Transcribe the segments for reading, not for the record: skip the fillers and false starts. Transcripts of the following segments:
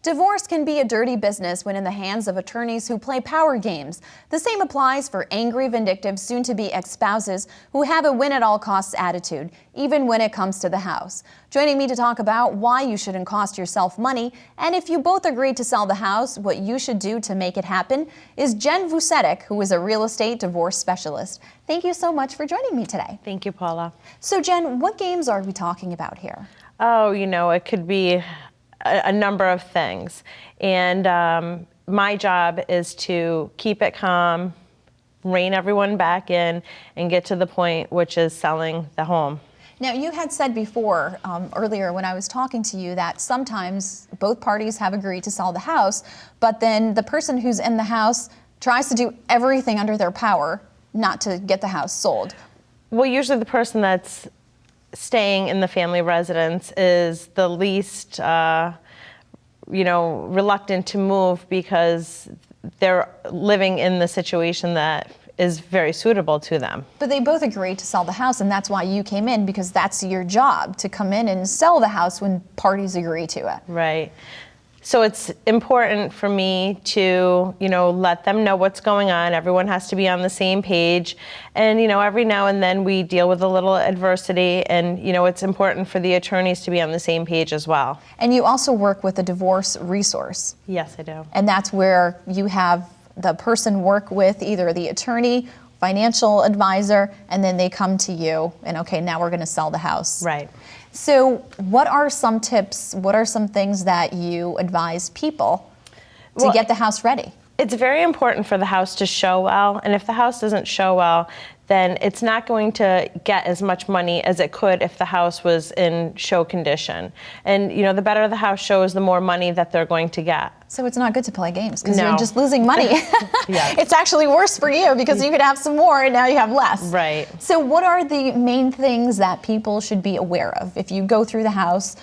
Divorce can be a dirty business when in the hands of attorneys who play power games. The same applies for angry, vindictive, soon-to-be ex-spouses who have a win-at-all-costs attitude, even when it comes to the house. Joining me to talk about why you shouldn't cost yourself money, and if you both agreed to sell the house, what you should do to make it happen, is Jenn Vucetic, who is a real estate divorce specialist. Thank you so much for joining me today. Thank you, Paula. So, Jenn, what games are we talking about here? Oh, it could be a number of things. And my job is to keep it calm, rein everyone back in, and get to the point, which is selling the home. Now, you had said before, earlier when I was talking to you, that sometimes both parties have agreed to sell the house, but then the person who's in the house tries to do everything under their power not to get the house sold. Well, usually the person that's staying in the family residence is the least, reluctant to move because they're living in the situation that is very suitable to them. But they both agreed to sell the house, and that's why you came in, because that's your job, to come in and sell the house when parties agree to it. Right. So it's important for me to, let them know what's going on. Everyone has to be on the same page. And, every now and then we deal with a little adversity, and, it's important for the attorneys to be on the same page as well. And you also work with a divorce resource. Yes, I do. And that's where you have the person work with either the attorney, financial advisor, and then they come to you and, okay, now we're going to sell the house. Right. So what are some tips, what are some things that you advise people to get the house ready? It's very important for the house to show well, and if the house doesn't show well, then it's not going to get as much money as it could if the house was in show condition. And the better the house shows, the more money that they're going to get. So it's not good to play games because No. you're just losing money. Yeah. It's actually worse for you because you could have some more and now you have less. Right. So what are the main things that people should be aware of? If you go through the house,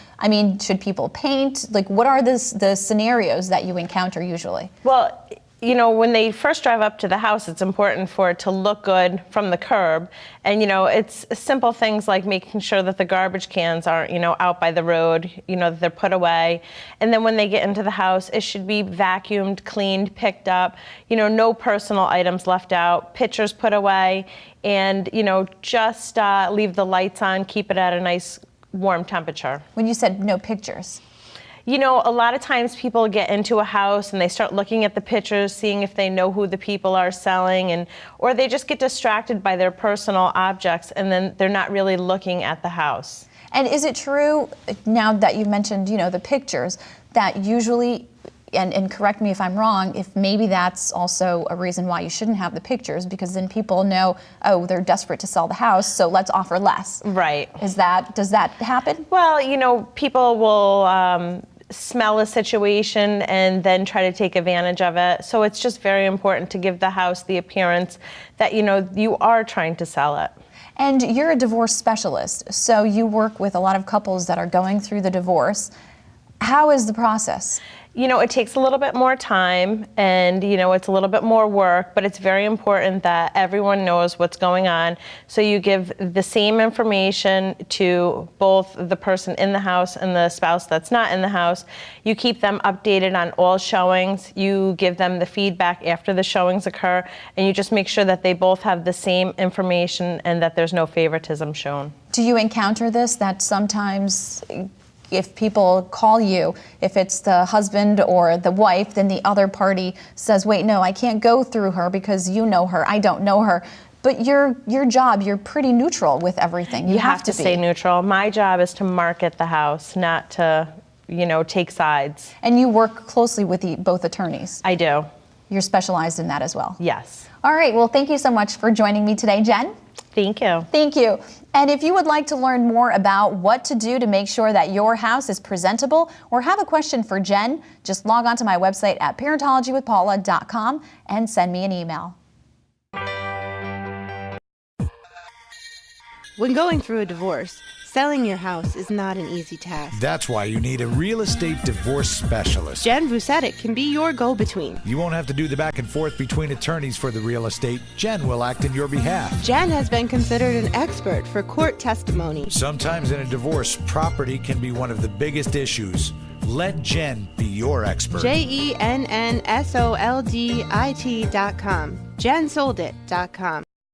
should people paint? Like, what are the scenarios that you encounter usually? Well, when they first drive up to the house, it's important for it to look good from the curb. And, it's simple things like making sure that the garbage cans aren't, out by the road, that they're put away. And then when they get into the house, it should be vacuumed, cleaned, picked up, no personal items left out, pictures put away, and, just leave the lights on, keep it at a nice warm temperature. When you said no pictures. A lot of times people get into a house and they start looking at the pictures, seeing if they know who the people are selling, or they just get distracted by their personal objects, and then they're not really looking at the house. And is it true, now that you mentioned, the pictures, that usually, and correct me if I'm wrong, if maybe that's also a reason why you shouldn't have the pictures, because then people know, oh, they're desperate to sell the house, so let's offer less. Right. Does that happen? Well, people will smell a situation and then try to take advantage of it. So it's just very important to give the house the appearance that, you are trying to sell it. And you're a divorce specialist, so you work with a lot of couples that are going through the divorce. How is the process? It takes a little bit more time and, it's a little bit more work, but it's very important that everyone knows what's going on. So you give the same information to both the person in the house and the spouse that's not in the house. You keep them updated on all showings. You give them the feedback after the showings occur, and you just make sure that they both have the same information and that there's no favoritism shown. Do you encounter this, that sometimes if people call you, if it's the husband or the wife, then the other party says, wait, no, I can't go through her because you know her, I don't know her. But your job, you're pretty neutral with everything. You have to stay neutral. My job is to market the house, not to, take sides. And you work closely with both attorneys. I do. You're specialized in that as well. Yes. All right, well, thank you so much for joining me today, Jenn. Thank you. Thank you. And if you would like to learn more about what to do to make sure that your house is presentable or have a question for Jenn, just log on to my website at parentologywithpaula.com and send me an email. When going through a divorce, selling your house is not an easy task. That's why you need a real estate divorce specialist. Jenn Vucetic can be your go-between. You won't have to do the back and forth between attorneys for the real estate. Jenn will act in your behalf. Jenn has been considered an expert for court testimony. Sometimes in a divorce, property can be one of the biggest issues. Let Jenn be your expert. JENNSOLDIT.com. JennSoldIt.com.